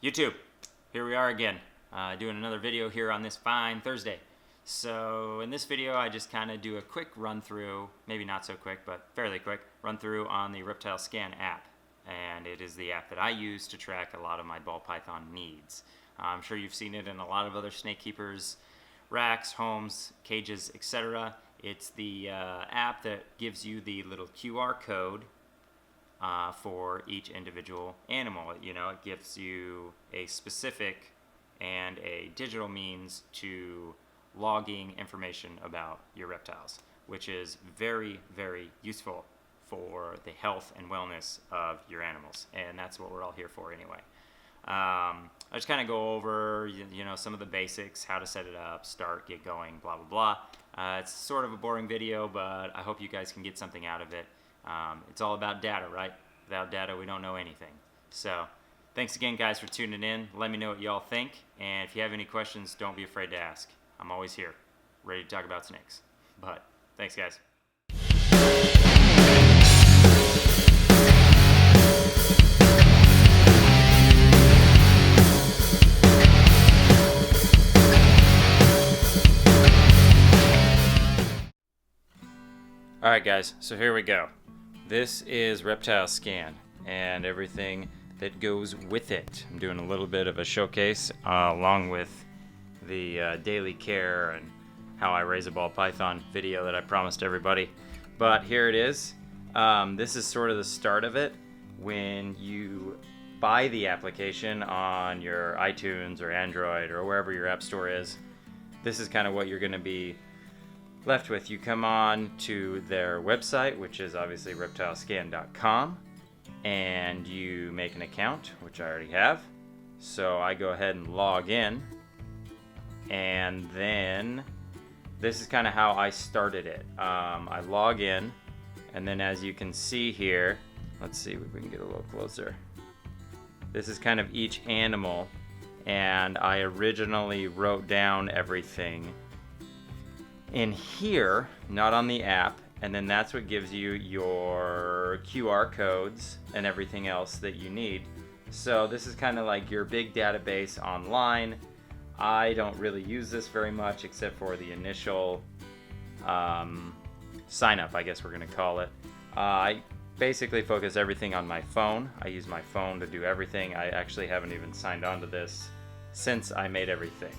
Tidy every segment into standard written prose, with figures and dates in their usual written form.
YouTube, here we are again, doing another video here on this fine Thursday. So in this video I just kind of do a quick run through, maybe not so quick, but fairly quick, run through on the Reptile Scan app. And it is the app that I use to track a lot of my ball python needs. I'm sure you've seen it in a lot of other snake keepers, racks, homes, cages, etc. It's the app that gives you the little QR code for each individual animal. You know, it gives you a specific and a digital means to logging information about your reptiles, which is very, very useful for the health and wellness of your animals, and that's what we're all here for anyway. I just kind of go over, you know, some of the basics, how to set it up, start, get going, blah, blah, blah. It's sort of a boring video, but I hope you guys can get something out of it. It's all about data, right? Without data, we don't know anything. So thanks again, guys, for tuning in. Let me know what y'all think, and if you have any questions, don't be afraid to ask. I'm always here, ready to talk about snakes. But thanks, guys. Alright guys, so here we go. This is Reptile Scan and everything that goes with it. I'm doing a little bit of a showcase along with the daily care and how I raise a ball python video that I promised everybody. But here it is. This is sort of the start of it. When you buy the application on your iTunes or Android or wherever your app store is, this is kind of what you're going to be left with. You come on to their website, which is obviously reptilescan.com, and you make an account, which I already have. So I go ahead and log in, and then this is kind of how I started it. I log in, and then as you can see here, let's see if we can get a little closer. This is kind of each animal, and I originally wrote down everything in here, not on the app, and then that's what gives you your QR codes and everything else that you need. So this is kind of like your big database online. I don't really use this very much except for the initial sign up, I guess we're going to call it. I basically focus everything on my phone. I use my phone to do everything. I actually haven't even signed on to this since I made everything.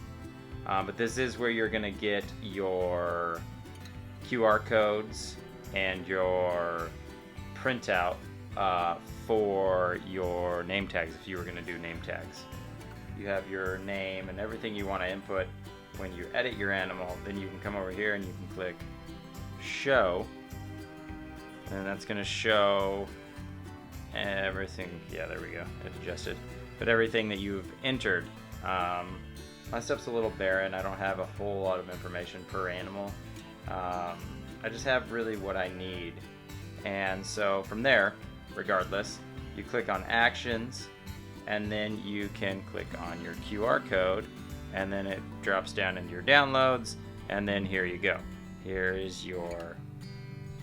But this is where you're going to get your QR codes and your printout for your name tags if you were going to do name tags. You have your name and everything you want to input when you edit your animal. Then you can come over here and you can click show, and that's going to show everything. Yeah, there we go. It adjusted. But everything that you've entered. My stuff's a little barren. I don't have a whole lot of information per animal. I just have really what I need. And so from there, regardless, you click on actions, and then you can click on your QR code, and then it drops down into your downloads, and then here you go. Here is your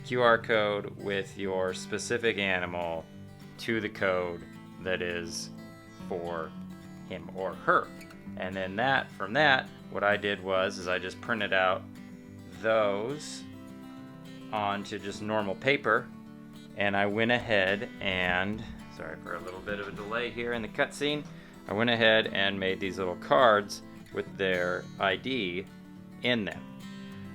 QR code with your specific animal to the code that is for him or her. And then from that, what I did was I just printed out those onto just normal paper, and I went ahead and, sorry for a little bit of a delay here in the cutscene, I went ahead and made these little cards with their ID in them.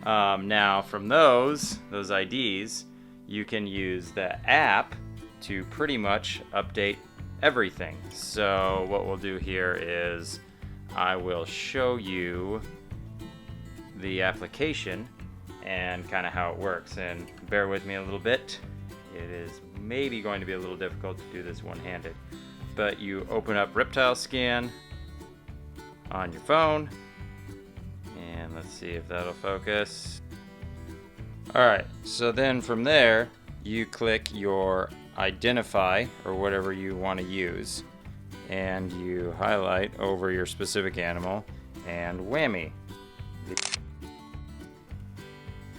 Now from those IDs, you can use the app to pretty much update everything. So what we'll do here is I will show you the application and kind of how it works, and bear with me a little bit. It is maybe going to be a little difficult to do this one-handed, but you open up Reptile Scan on your phone, and let's see if that'll focus. Alright, so then from there you click your identify or whatever you want to use, and you highlight over your specific animal, and whammy,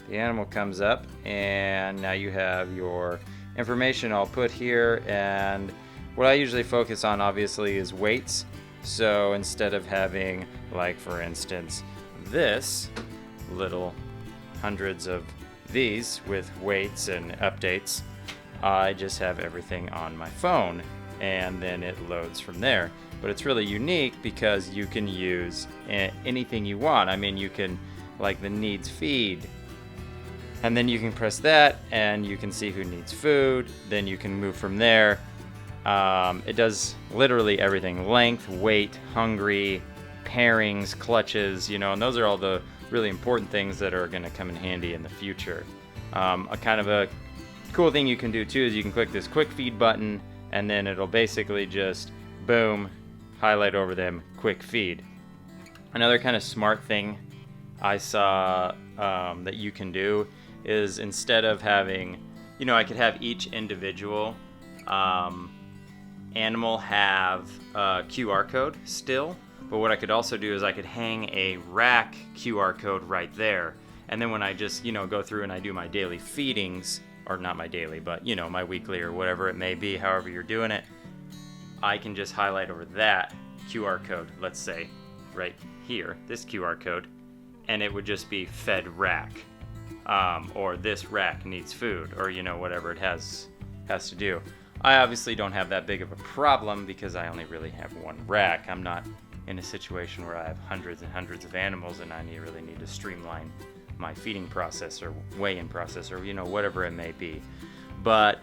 the animal comes up, and now you have your information all put here. And what I usually focus on obviously is weights. So instead of having, like for instance, this little hundreds of these with weights and updates, I just have everything on my phone and then it loads from there. But it's really unique because you can use anything you want. I mean, you can, like the needs feed, and then you can press that and you can see who needs food. Then you can move from there. It does literally everything: length, weight, hungry, pairings, clutches, you know, and those are all the really important things that are going to come in handy in the future. A kind of a cool thing you can do too is you can click this quick feed button and then it'll basically just boom, highlight over them, quick feed. Another kind of smart thing I saw that you can do is, instead of having, you know, I could have each individual animal have a QR code still, but what I could also do is I could hang a rack QR code right there, and then when I just, you know, go through and I do my daily feedings, or not my daily, but, you know, my weekly or whatever it may be, however you're doing it, I can just highlight over that QR code, let's say right here, this QR code, and it would just be fed rack, or this rack needs food, or, you know, whatever it has to do. I obviously don't have that big of a problem because I only really have one rack. I'm not in a situation where I have hundreds and hundreds of animals and I really need to streamline my feeding process or weigh-in process, or, you know, whatever it may be. But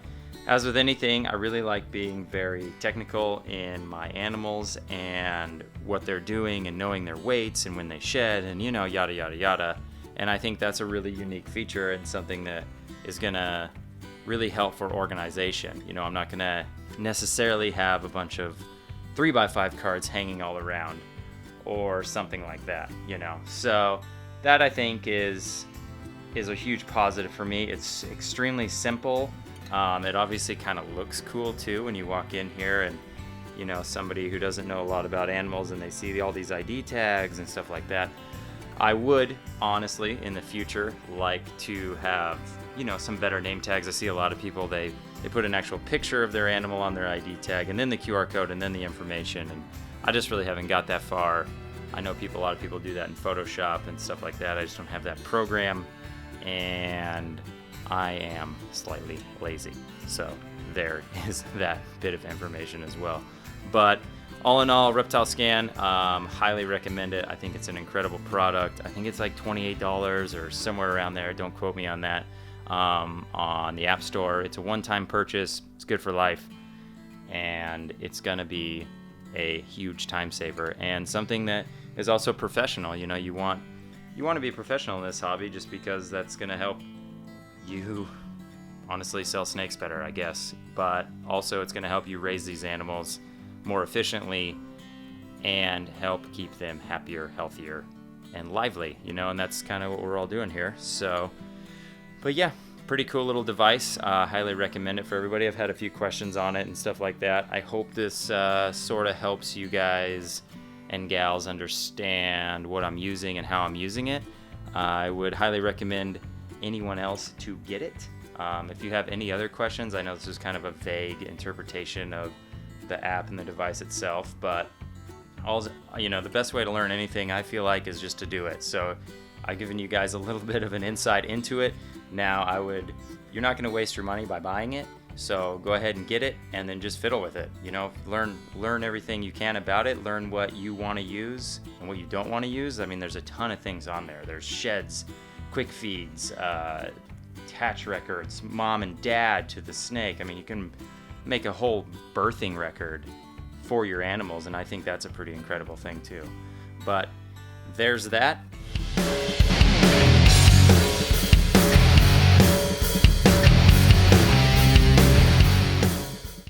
as with anything, I really like being very technical in my animals and what they're doing and knowing their weights and when they shed and, you know, yada yada yada. And I think that's a really unique feature and something that is gonna really help for organization. You know, I'm not gonna necessarily have a bunch of 3x5 cards hanging all around or something like that, you know. So that, I think, is a huge positive for me. It's extremely simple. It obviously kind of looks cool too when you walk in here and, you know, somebody who doesn't know a lot about animals and they see all these ID tags and stuff like that. I would honestly in the future like to have, you know, some better name tags. I see a lot of people, they put an actual picture of their animal on their ID tag and then the QR code and then the information, and I just really haven't got that far. I know a lot of people do that in Photoshop and stuff like that. I just don't have that program, and I am slightly lazy. So there is that bit of information as well. But all in all, Reptile Scan, highly recommend it. I think it's an incredible product. I think it's like $28 or somewhere around there. Don't quote me on that. On the App Store. It's a one-time purchase. It's good for life, and it's gonna be a huge time saver and something that is also professional. You know, you want to be professional in this hobby just because that's gonna help you honestly sell snakes better, I guess. But also it's gonna help you raise these animals more efficiently and help keep them happier, healthier, and lively. You know, and that's kind of what we're all doing here. So. But yeah, pretty cool little device. Highly recommend it for everybody. I've had a few questions on it and stuff like that. I hope this sort of helps you guys and gals understand what I'm using and how I'm using it. I would highly recommend anyone else to get it. If you have any other questions, I know this is kind of a vague interpretation of the app and the device itself, but the best way to learn anything, I feel like, is just to do it. So I've given you guys a little bit of an insight into it. Now you're not going to waste your money by buying it, so go ahead and get it and then just fiddle with it. You know, learn everything you can about it, learn what you want to use and what you don't want to use. I mean, there's a ton of things on there. There's sheds, quick feeds, attach records, mom and dad to the snake. I mean, you can make a whole birthing record for your animals, and I think that's a pretty incredible thing too. But there's that.